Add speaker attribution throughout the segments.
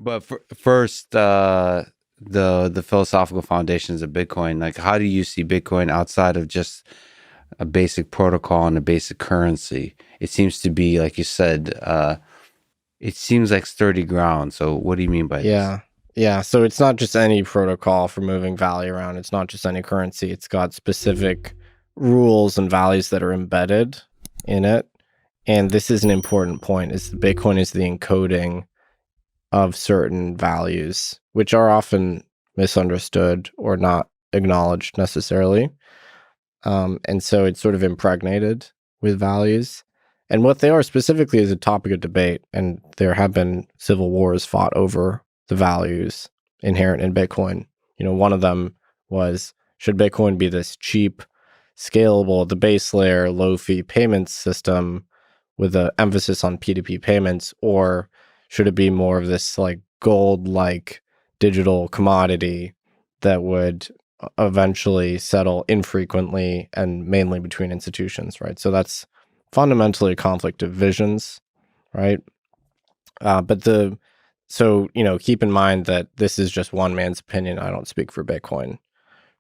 Speaker 1: But first, the philosophical foundations of Bitcoin. Like, how do you see Bitcoin outside of just a basic protocol and a basic currency? It seems to be, like you said, it seems like sturdy ground. So, what do you mean by this?
Speaker 2: Yeah. Yeah. So it's not just any protocol for moving value around. It's not just any currency. It's got specific rules and values that are embedded in it. And this is an important point, is the Bitcoin is the encoding of certain values, which are often misunderstood or not acknowledged necessarily. And so it's sort of impregnated with values. And what they are specifically is a topic of debate. And there have been civil wars fought over the values inherent in Bitcoin. One of them was, should Bitcoin be this cheap, scalable, at the base layer, low fee payments system with an emphasis on P2P payments, or should it be more of this like gold-like digital commodity that would eventually settle infrequently and mainly between institutions, right? So that's fundamentally a conflict of visions, right? So keep in mind that this is just one man's opinion. I don't speak for Bitcoin,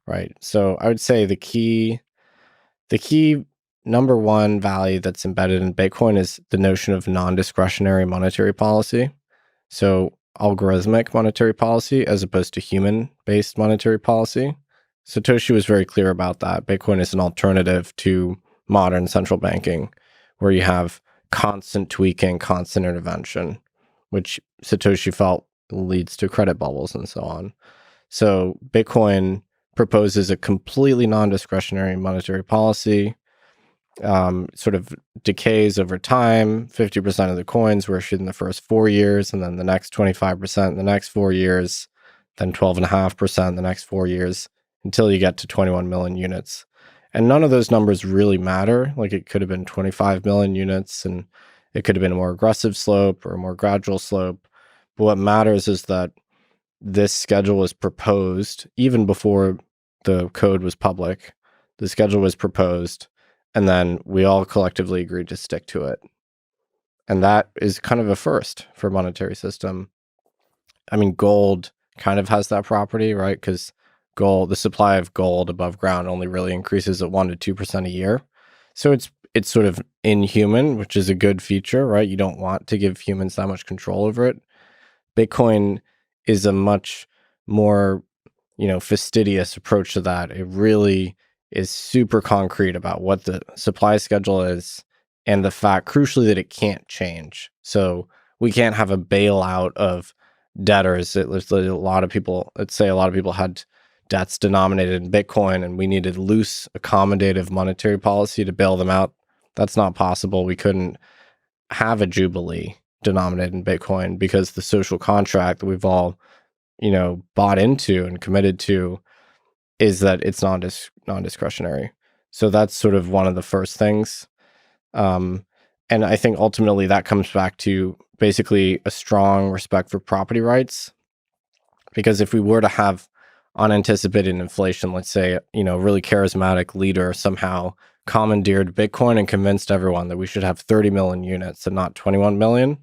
Speaker 2: right? So I would say the key number one value that's embedded in Bitcoin is the notion of non-discretionary monetary policy. So algorithmic monetary policy as opposed to human-based monetary policy. Satoshi was very clear about that. Bitcoin is an alternative to modern central banking, where you have constant tweaking, constant intervention, which Satoshi felt leads to credit bubbles and so on. So Bitcoin proposes a completely non-discretionary monetary policy, sort of decays over time. 50% of the coins were issued in the first 4 years, and then the next 25% in the next 4 years, then 12.5% in the next 4 years, until you get to 21 million units. And none of those numbers really matter. Like, it could have been 25 million units, and it could have been a more aggressive slope or a more gradual slope. But what matters is that this schedule was proposed even before the code was public. The schedule was proposed, and then we all collectively agreed to stick to it. And that is kind of a first for a monetary system. I mean, gold kind of has that property, right? Because the supply of gold above ground only really increases at 1% to 2% a year. So it's sort of inhuman, which is a good feature, right? You don't want to give humans that much control over it. Bitcoin is a much more, fastidious approach to that. It really is super concrete about what the supply schedule is, and the fact, crucially, that it can't change. So we can't have a bailout of debtors. Let's say a lot of people had debts denominated in Bitcoin, and we needed loose, accommodative monetary policy to bail them out. That's not possible. We couldn't have a jubilee denominated in Bitcoin, because the social contract that we've all, bought into and committed to is that it's non-discretionary. So that's sort of one of the first things. And I think ultimately that comes back to basically a strong respect for property rights. Because if we were to have unanticipated inflation, let's say, a really charismatic leader somehow commandeered Bitcoin and convinced everyone that we should have 30 million units and not 21 million,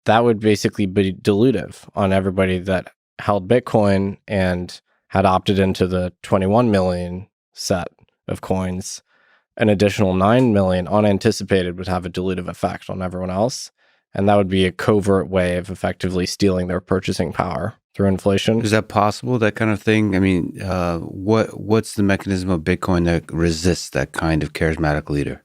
Speaker 2: that would basically be dilutive on everybody that held Bitcoin and had opted into the 21 million set of coins. An additional 9 million unanticipated would have a dilutive effect on everyone else. And that would be a covert way of effectively stealing their purchasing power through inflation.
Speaker 1: Is that possible, that kind of thing? I mean, what's the mechanism of Bitcoin that resists that kind of charismatic leader?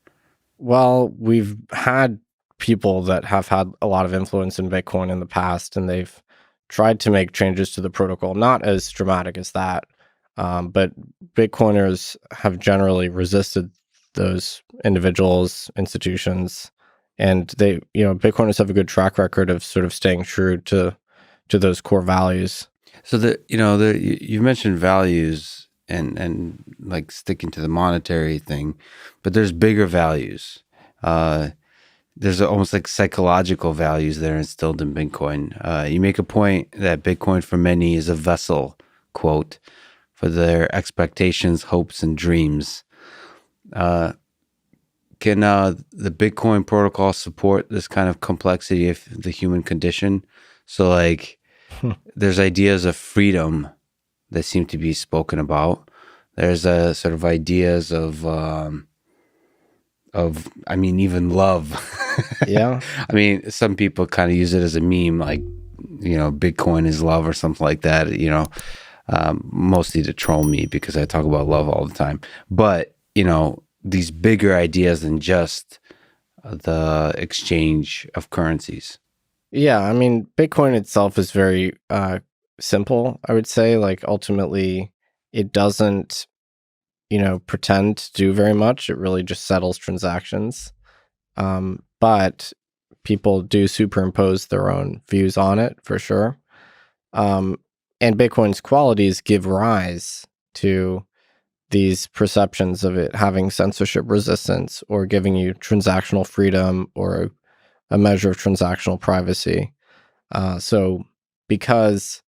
Speaker 2: Well, we've had people that have had a lot of influence in Bitcoin in the past, and they've tried to make changes to the protocol, not as dramatic as that. But Bitcoiners have generally resisted those individuals, institutions, and Bitcoiners have a good track record of sort of staying true to those core values.
Speaker 1: So you mentioned values and like sticking to the monetary thing, but there's bigger values. There's almost like psychological values that are instilled in Bitcoin. You make a point that Bitcoin for many is a vessel, quote, for their expectations, hopes, and dreams. Can the Bitcoin protocol support this kind of complexity of the human condition? So like there's ideas of freedom that seem to be spoken about. There's a sort of ideas of I mean even love.
Speaker 2: Yeah.
Speaker 1: I mean some people kind of use it as a meme, like Bitcoin is love or something like that. Mostly to troll me because I talk about love all the time. But these bigger ideas than just the exchange of currencies.
Speaker 2: Yeah, I mean, Bitcoin itself is very simple, I would say. Like, ultimately, it doesn't, pretend to do very much. It really just settles transactions. But people do superimpose their own views on it for sure. Um, and Bitcoin's qualities give rise to these perceptions of it having censorship resistance or giving you transactional freedom or a measure of transactional privacy. So because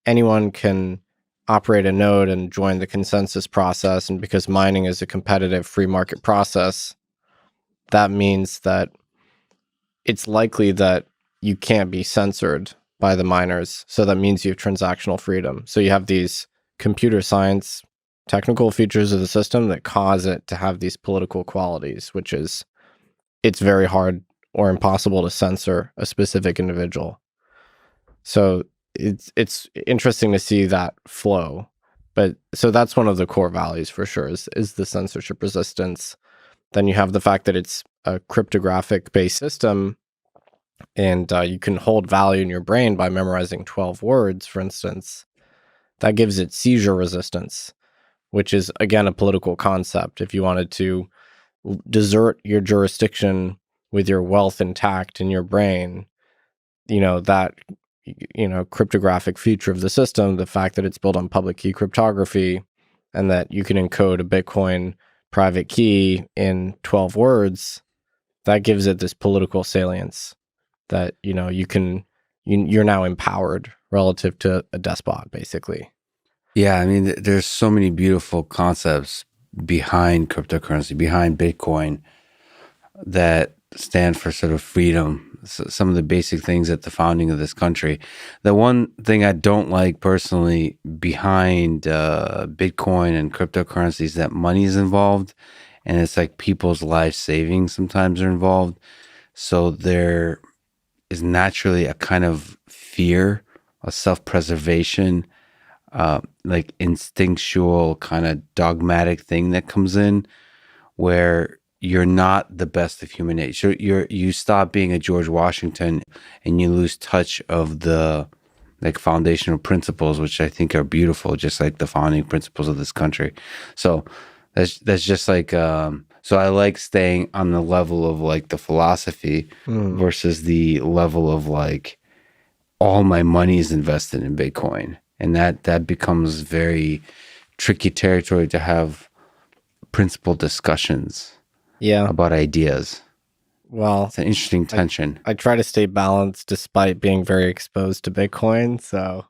Speaker 2: anyone can operate a node and join the consensus process, and because mining is a competitive free market process, that means that it's likely that you can't be censored by the miners. So that means you have transactional freedom. So you have these computer science technical features of the system that cause it to have these political qualities, which is it's very hard or impossible to censor a specific individual. So it's interesting to see that flow. But so that's one of the core values for sure is the censorship resistance. Then you have the fact that it's a cryptographic based system, and you can hold value in your brain by memorizing 12 words, for instance. That gives it seizure resistance, which is again a political concept. If you wanted to desert your jurisdiction with your wealth intact in your brain, that cryptographic feature of the system, the fact that it's built on public key cryptography and that you can encode a Bitcoin private key in 12 words, that gives it this political salience that you're now empowered relative to a despot, basically.
Speaker 1: Yeah, I mean, there's so many beautiful concepts behind cryptocurrency, behind Bitcoin, that stand for sort of freedom. Some of the basic things at the founding of this country. The one thing I don't like personally behind Bitcoin and cryptocurrency is that money is involved, and it's like people's life savings sometimes are involved. So there is naturally a kind of fear, a self-preservation, like instinctual kind of dogmatic thing that comes in where you're not the best of human nature. So you stop being a George Washington and you lose touch of the like foundational principles, which I think are beautiful, just like the founding principles of this country. So that's just like so I like staying on the level of like the philosophy versus the level of like all my money is invested in Bitcoin. And that becomes very tricky territory to have principled discussions
Speaker 2: Yeah.
Speaker 1: about ideas.
Speaker 2: Well,
Speaker 1: It's an interesting tension.
Speaker 2: I try to stay balanced despite being very exposed to Bitcoin. So